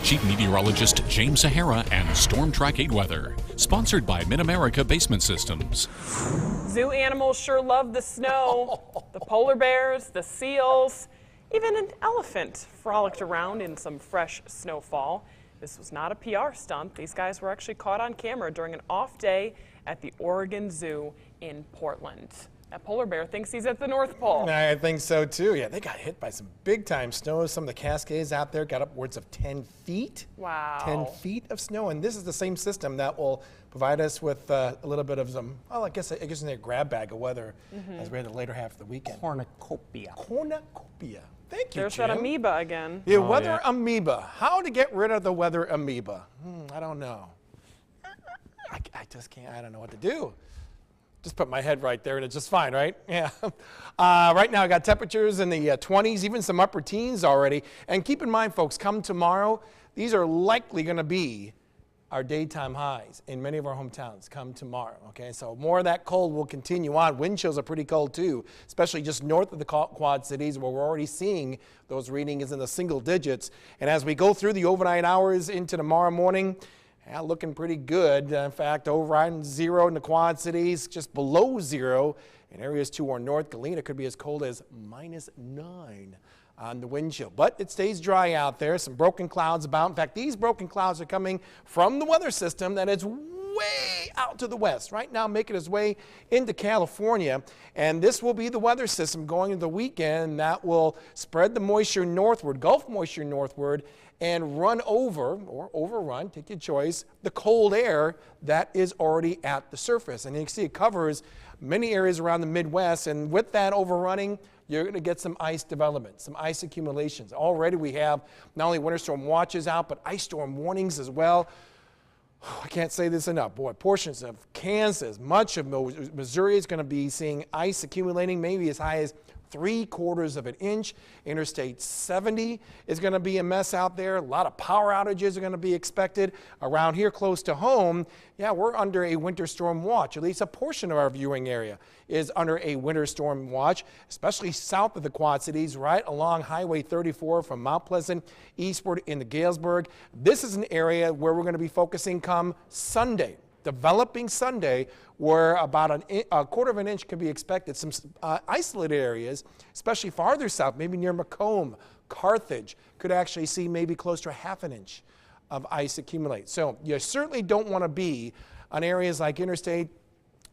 Chief Meteorologist James Sahara and Storm Track 8 Weather. Sponsored by Mid-America Basement Systems. Zoo animals sure love the snow. The polar bears, the seals, even an elephant frolicked around in some fresh snowfall. This was not a PR stunt. These guys were actually caught on camera during an off day at the Oregon Zoo in Portland. That polar bear thinks he's at the North Pole. I think so too. Yeah, they got hit by some big time snow. Some of the Cascades out there got upwards of 10 feet. Wow. 10 feet of snow. And this is the same system that will provide us with a little bit of some, well, I guess in a grab bag of weather as we had the later half of the weekend. Cornucopia. Cornucopia. Thank you, There's Jim. that amoeba again. Yeah, weather amoeba. How to get rid of the weather amoeba? I don't know. I just can't. I don't know what to do. Just put my head right there and it's just fine, right? Yeah. Right now I got temperatures in the 20s, even some upper teens already. And keep in mind, folks, come tomorrow, these are likely going to be our daytime highs in many of our hometowns come tomorrow, okay? So more of that cold will continue on. Wind chills are pretty cold too, especially just north of the Quad Cities where we're already seeing those readings in the single digits. And as we go through the overnight hours into tomorrow morning, looking pretty good. In fact, overriding 0 in the Quad Cities, just below 0 in areas to our north. Galena could be as cold as -9 on the wind chill. But it stays dry out there. Some broken clouds about. In fact, these broken clouds are coming from the weather system that is way out to the west. Right now, making its way into California. And this will be the weather system going into the weekend that will spread the moisture northward, Gulf moisture northward, and run over, or overrun, take your choice, the cold air that is already at the surface. And you can see it covers many areas around the Midwest, and with that overrunning, you're going to get some ice development, some ice accumulations. Already we have not only winter storm watches out, but ice storm warnings as well. I can't say this enough. Boy, portions of Kansas, much of Missouri is going to be seeing ice accumulating maybe as high as 3/4 of an inch. Interstate 70 is going to be a mess out there. A lot of power outages are going to be expected. Around here close to home, yeah, we're under a winter storm watch. At least a portion of our viewing area is under a winter storm watch, especially south of the Quad Cities, right along Highway 34 from Mount Pleasant eastward into Galesburg. This is an area where we're going to be focusing come Sunday. Developing Sunday, where about a quarter of an inch can be expected. Some isolated areas, especially farther south, maybe near Macomb, Carthage, could actually see maybe close to a half an inch of ice accumulate. So you certainly don't want to be on areas like Interstate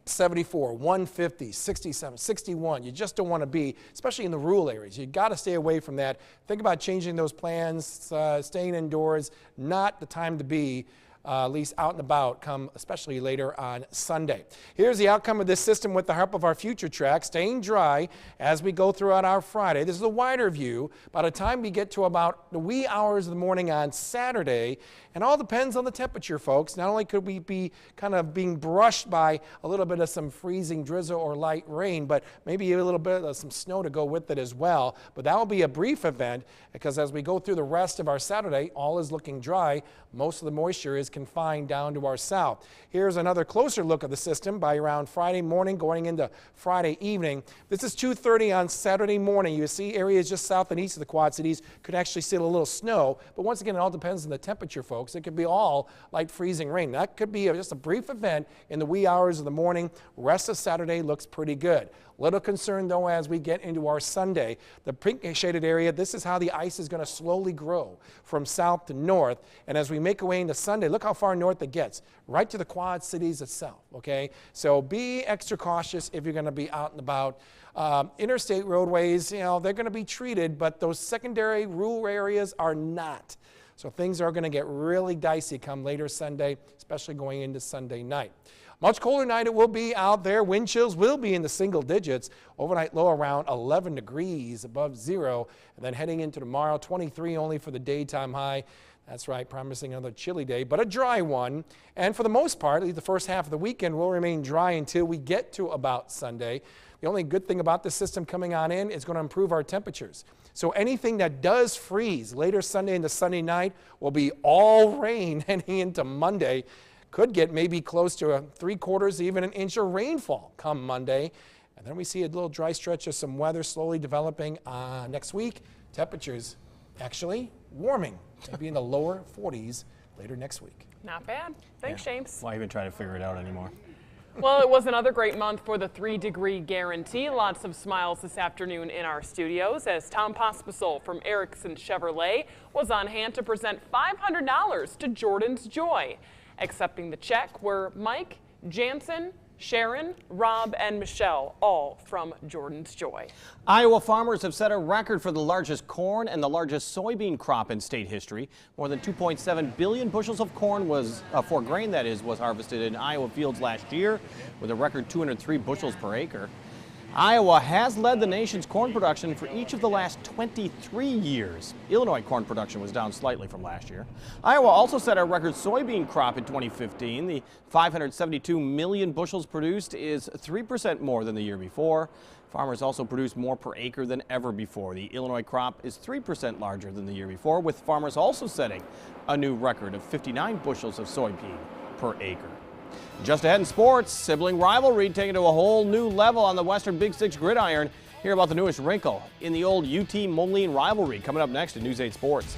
74, 150, 67, 61. You just don't want to be, especially in the rural areas. You got to stay away from that. Think about changing those plans, staying indoors. Not the time to be at least out and about come especially later on Sunday. Here's the outcome of this system with the help of our future track, staying dry as we go throughout our Friday. This is a wider view. By the time we get to about the wee hours of the morning on Saturday, and all depends on the temperature, folks. Not only could we be kind of being brushed by a little bit of some freezing drizzle or light rain, but maybe a little bit of some snow to go with it as well. But that will be a brief event because as we go through the rest of our Saturday, all is looking dry. Most of the moisture is confined down to our south. Here's another closer look of the system by around Friday morning going into Friday evening. This is 2:30 on Saturday morning. You see areas just south and east of the Quad Cities could actually see a little snow. But once again, it all depends on the temperature, folks. It could be all like freezing rain. That could be just a brief event in the wee hours of the morning. Rest of Saturday looks pretty good. Little concern, though, as we get into our Sunday. The pink shaded area, this is how the ice is going to slowly grow from south to north. And as we make our way into Sunday, look how far north it gets, right to the Quad Cities itself, okay? So be extra cautious if you're going to be out and about. Interstate roadways, you know, they're going to be treated, but those secondary rural areas are not. So things are going to get really dicey come later Sunday, especially going into Sunday night. Much colder night it will be out there. Wind chills will be in the single digits. Overnight low around 11 degrees above 0. And then heading into tomorrow, 23 only for the daytime high. That's right, promising another chilly day, but a dry one. And for the most part, at least the first half of the weekend will remain dry until we get to about Sunday. The only good thing about this system coming on in is going to improve our temperatures. So anything that does freeze later Sunday into Sunday night will be all rain heading into Monday. Could get maybe close to 3/4, even an inch of rainfall come Monday. And then we see a little dry stretch of some weather slowly developing next week. Temperatures actually warming, maybe in the lower 40s later next week. Not bad. Thanks, James. Why even try to figure it out anymore? Well, it was another great month for the 3-degree guarantee. Lots of smiles this afternoon in our studios as Tom Pospisil from Erickson Chevrolet was on hand to present $500 to Jordan's Joy. Accepting the check were Mike, Jansen, Sharon, Rob, and Michelle, all from Jordan's Joy. Iowa farmers have set a record for the largest corn and the largest soybean crop in state history. More than 2.7 billion bushels of corn was, for grain that is, was harvested in Iowa fields last year with a record 203 bushels per acre. Iowa has led the nation's corn production for each of the last 23 years. Illinois corn production was down slightly from last year. Iowa also set a record soybean crop in 2015. The 572 million bushels produced is 3% more than the year before. Farmers also produced more per acre than ever before. The Illinois crop is 3% larger than the year before, with farmers also setting a new record of 59 bushels of soybean per acre. Just ahead in sports, sibling rivalry taken to a whole new level on the Western Big Six gridiron. Hear about the newest wrinkle in the old UT Moline rivalry coming up next at News 8 Sports.